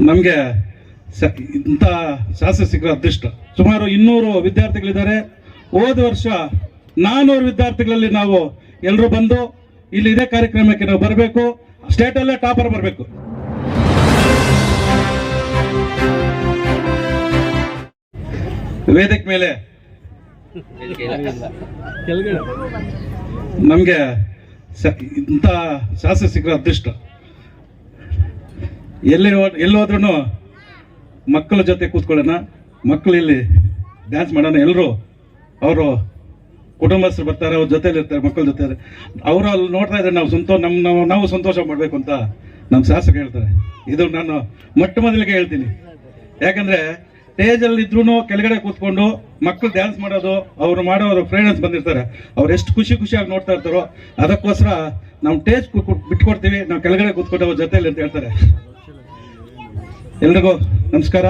ನಮಗೆ ಇಂಥ ಶಾಸ್ತ್ರ ಸಿಕ್ಕರ ಅದೃಷ್ಟ. ಸುಮಾರು 200 ವಿದ್ಯಾರ್ಥಿಗಳಿದ್ದಾರೆ. ಹೋದ ವರ್ಷ 400 ವಿದ್ಯಾರ್ಥಿಗಳಲ್ಲಿ ನಾವು ಎಲ್ಲರೂ ಬಂದು ಇಲ್ಲಿ ಇದೇ ಕಾರ್ಯಕ್ರಮಕ್ಕೆ ನಾವು ಬರಬೇಕು, ಸ್ಟೇಟಲ್ಲೇ ಟಾಪರ್ ಬರಬೇಕು. ವೇದಿಕೆ ಮೇಲೆ ನಮಗೆ ಇಂಥ ಶಾಸ್ತ್ರ ಸಿಕ್ಕರ ಅದೃಷ್ಟ. ಎಲ್ಲಿ ಹೋದ್ರೂ ಮಕ್ಕಳ ಜೊತೆ ಕೂತ್ಕೊಳ್ಳೋಣ, ಮಕ್ಕಳು ಇಲ್ಲಿ ಡ್ಯಾನ್ಸ್ ಮಾಡೋಣ. ಎಲ್ಲರೂ ಅವರು ಕುಟುಂಬಸ್ಥರು ಬರ್ತಾರೆ, ಅವ್ರ ಜೊತೆಲಿ ಇರ್ತಾರೆ, ಮಕ್ಕಳ ಜೊತೆ. ಅವರು ಅಲ್ಲಿ ನೋಡ್ತಾ ಇದ್ದಾರೆ, ನಾವು ಸಂತೋಷ ಮಾಡಬೇಕು ಅಂತ ನಮ್ಮ ಶಾಸಕ ಹೇಳ್ತಾರೆ. ಇದು ನಾನು ಮೊಟ್ಟ ಮೊದಲಿಗೆ ಹೇಳ್ತೀನಿ. ಯಾಕಂದ್ರೆ ಸ್ಟೇಜಲ್ಲಿ ಇದ್ರೂ ಕೆಳಗಡೆ ಕೂತ್ಕೊಂಡು ಮಕ್ಕಳು ಡ್ಯಾನ್ಸ್ ಮಾಡೋದು, ಅವ್ರು ಮಾಡೋರು ಫ್ರೆಂಡ್ಸ್ ಬಂದಿರ್ತಾರೆ, ಅವ್ರು ಎಷ್ಟು ಖುಷಿಯಾಗಿ ನೋಡ್ತಾ ಇರ್ತಾರೋ ಅದಕ್ಕೋಸ್ಕರ ನಾವು ಸ್ಟೇಜ್ ಬಿಟ್ಕೊಡ್ತೀವಿ, ನಾವು ಕೆಳಗಡೆ ಕೂತ್ಕೊಂಡು ಅವ್ರ ಜೊತೆಲಿ ಅಂತ ಹೇಳ್ತಾರೆ. ಎಲ್ರಿಗೂ ನಮಸ್ಕಾರ.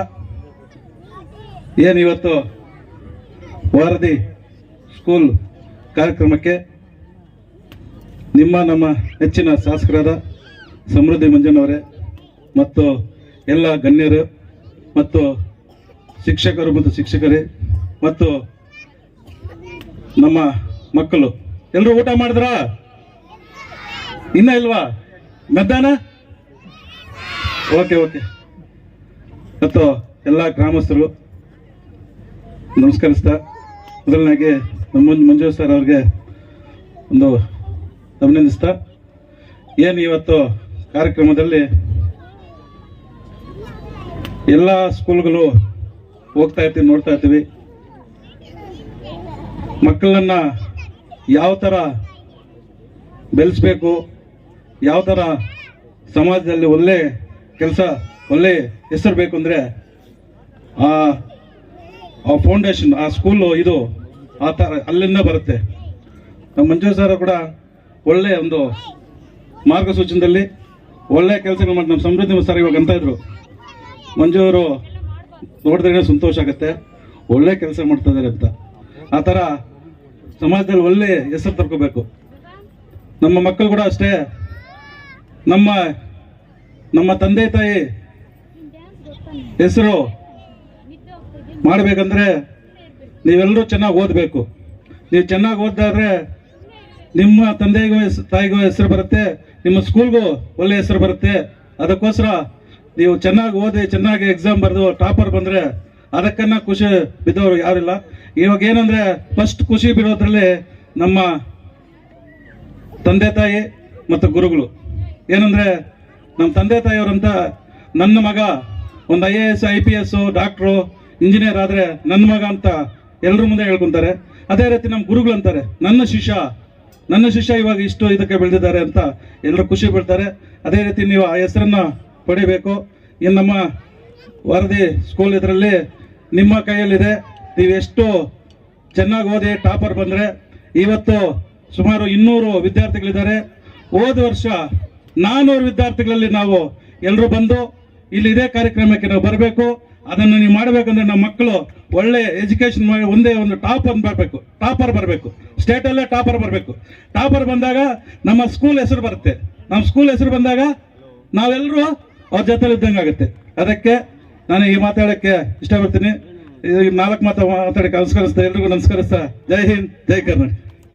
ಇವತ್ತು ವಾರಧಿ ಸ್ಕೂಲ್ ಕಾರ್ಯಕ್ರಮಕ್ಕೆ ನಮ್ಮ ನೆಚ್ಚಿನ ಶಾಸಕರಾದ ಸಮೃದ್ಧಿ ಮಂಜನವರೇ ಮತ್ತು ಎಲ್ಲ ಗಣ್ಯರು ಮತ್ತು ಶಿಕ್ಷಕರು ಮತ್ತು ಶಿಕ್ಷಕರೇ ಮತ್ತು ನಮ್ಮ ಮಕ್ಕಳು ಎಲ್ಲರೂ ಊಟ ಮಾಡಿದ್ರಾ? ಇನ್ನ ಇಲ್ವಾ? ಮಧ್ಯಾಹ್ನ? ಓಕೆ. ಮತ್ತು ಎಲ್ಲ ಗ್ರಾಮಸ್ಥರು ನಮಸ್ಕರಿಸ್ತಾ, ಮೊದಲನಾಗಿ ನಮ್ಮ ಮಂಜು ಸರ್ ಅವ್ರಿಗೆ ಒಂದು ಅಭಿನಂದಿಸ್ತಾ, ಇವತ್ತು ಕಾರ್ಯಕ್ರಮದಲ್ಲಿ ಎಲ್ಲ ಸ್ಕೂಲ್ಗಳು ಹೋಗ್ತಾ ಇರ್ತೀವಿ, ನೋಡ್ತಾ ಇರ್ತೀವಿ. ಮಕ್ಕಳನ್ನ ಯಾವ ಥರ ಬೆಳೆಸ್ಬೇಕು, ಯಾವ ಥರ ಸಮಾಜದಲ್ಲಿ ಒಳ್ಳೆ ಕೆಲಸ, ಒಳ್ಳೆ ಹೆಸರು ಬೇಕು ಅಂದರೆ ಆ ಫೌಂಡೇಶನ್, ಆ ಸ್ಕೂಲು ಇದು ಆ ಥರ ಅಲ್ಲಿಂದ ಬರುತ್ತೆ. ನಮ್ಮ ಮಂಜು ಸರ್ ಕೂಡ ಒಳ್ಳೆ ಒಂದು ಮಾರ್ಗಸೂಚನದಲ್ಲಿ ಒಳ್ಳೆ ಕೆಲಸಗಳು ಮಾಡಿ ನಮ್ಮ ಸಮೃದ್ಧಿ ಸರ್ ಇವಾಗ ಅಂತ ಇದ್ರು. ಮಂಜು ಅವರು ನೋಡಿದ್ರೆ ಸಂತೋಷ ಆಗುತ್ತೆ, ಒಳ್ಳೆ ಕೆಲಸ ಮಾಡ್ತಾ ಇದ್ದಾರೆ ಅಂತ. ಆ ಥರ ಸಮಾಜದಲ್ಲಿ ಒಳ್ಳೆ ಹೆಸರು ತರ್ಕೋಬೇಕು. ನಮ್ಮ ಮಕ್ಕಳು ಕೂಡ ಅಷ್ಟೇ. ನಮ್ಮ ತಂದೆ ತಾಯಿ ಹೆಸರು ಮಾಡಬೇಕಂದ್ರೆ ನೀವೆಲ್ಲರೂ ಚೆನ್ನಾಗಿ ಓದಬೇಕು. ನೀವು ಚೆನ್ನಾಗಿ ಓದಾದ್ರೆ ನಿಮ್ಮ ತಂದೆಗೂ ತಾಯಿಗೂ ಹೆಸರು ಬರುತ್ತೆ, ನಿಮ್ಮ ಸ್ಕೂಲ್ಗೂ ಒಳ್ಳೆ ಹೆಸರು ಬರುತ್ತೆ. ಅದಕ್ಕೋಸ್ಕರ ನೀವು ಚೆನ್ನಾಗಿ ಓದಿ, ಚೆನ್ನಾಗಿ ಎಕ್ಸಾಮ್ ಬರೆದು ಟಾಪರ್ ಬಂದರೆ ಅದಕ್ಕನ್ನ ಖುಷಿ ಬಿದ್ದವರು ಯಾರಿಲ್ಲ. ಇವಾಗ ಏನಂದ್ರೆ ಫಸ್ಟ್ ಖುಷಿ ಬಿಡೋದ್ರಲ್ಲಿ ನಮ್ಮ ತಂದೆ ತಾಯಿ ಮತ್ತು ಗುರುಗಳು. ಏನಂದ್ರೆ ನಮ್ಮ ತಂದೆ ತಾಯಿಯವರಂತ ನನ್ನ ಮಗ ಒಂದು IAS IPS ಡಾಕ್ಟ್ರು ಇಂಜಿನಿಯರ್ ಆದರೆ ನನ್ನ ಮಗ ಅಂತ ಎಲ್ಲರ ಮುಂದೆ ಹೇಳ್ಕೊಂತಾರೆ. ಅದೇ ರೀತಿ ನಮ್ಮ ಗುರುಗಳು ಅಂತಾರೆ, ನನ್ನ ಶಿಷ್ಯ ಇವಾಗ ಇಷ್ಟು ಇದಕ್ಕೆ ಬೆಳೆದಿದ್ದಾರೆ ಅಂತ ಎಲ್ಲರೂ ಖುಷಿ ಬೀಳ್ತಾರೆ. ಅದೇ ರೀತಿ ನೀವು ಆ ಹೆಸರನ್ನ ಪಡಿಬೇಕು. ಇನ್ನು ನಮ್ಮ ವಾರಧಿ ಸ್ಕೂಲ್ ಇದರಲ್ಲಿ ನಿಮ್ಮ ಕೈಯಲ್ಲಿದೆ. ನೀವು ಎಷ್ಟು ಚೆನ್ನಾಗಿ ಓದಿ ಟಾಪರ್ ಬಂದರೆ, ಇವತ್ತು ಸುಮಾರು 200 ವಿದ್ಯಾರ್ಥಿಗಳಿದ್ದಾರೆ. ಹೋದ ವರ್ಷ 400 ವಿದ್ಯಾರ್ಥಿಗಳಲ್ಲಿ ನಾವು ಎಲ್ಲರೂ ಬಂದು ಇಲ್ಲಿ ಇದೇ ಕಾರ್ಯಕ್ರಮಕ್ಕೆ ನಾವು ಬರಬೇಕು. ಅದನ್ನು ನೀವು ಮಾಡಬೇಕಂದ್ರೆ ನಮ್ಮ ಮಕ್ಕಳು ಒಳ್ಳೆ ಎಜುಕೇಶನ್ ಮಾಡಿ ಒಂದೇ ಒಂದು ಟಾಪರ್ ಬರಬೇಕು, ಸ್ಟೇಟಲ್ಲೇ ಟಾಪರ್ ಬರಬೇಕು. ಟಾಪರ್ ಬಂದಾಗ ನಮ್ಮ ಸ್ಕೂಲ್ ಹೆಸರು ಬರುತ್ತೆ. ನಮ್ಮ ಸ್ಕೂಲ್ ಹೆಸರು ಬಂದಾಗ ನಾವೆಲ್ಲರೂ ಅವ್ರ ಜೊತೆಲಿ ಇದ್ದಂಗೆ ಆಗುತ್ತೆ. ಅದಕ್ಕೆ ನಾನು ಈ ಮಾತಾಡೋಕ್ಕೆ ಇಷ್ಟಪಡ್ತೀನಿ. 4 ಮಾತಾಡೋಕ್ಕೆ ನಮಸ್ಕರಿಸ್ತಾ, ಎಲ್ರಿಗೂ ನಮಸ್ಕರಿಸ್ತಾ. ಜೈ ಹಿಂದ್, ಜೈ ಕರ್ನಾಟಕ.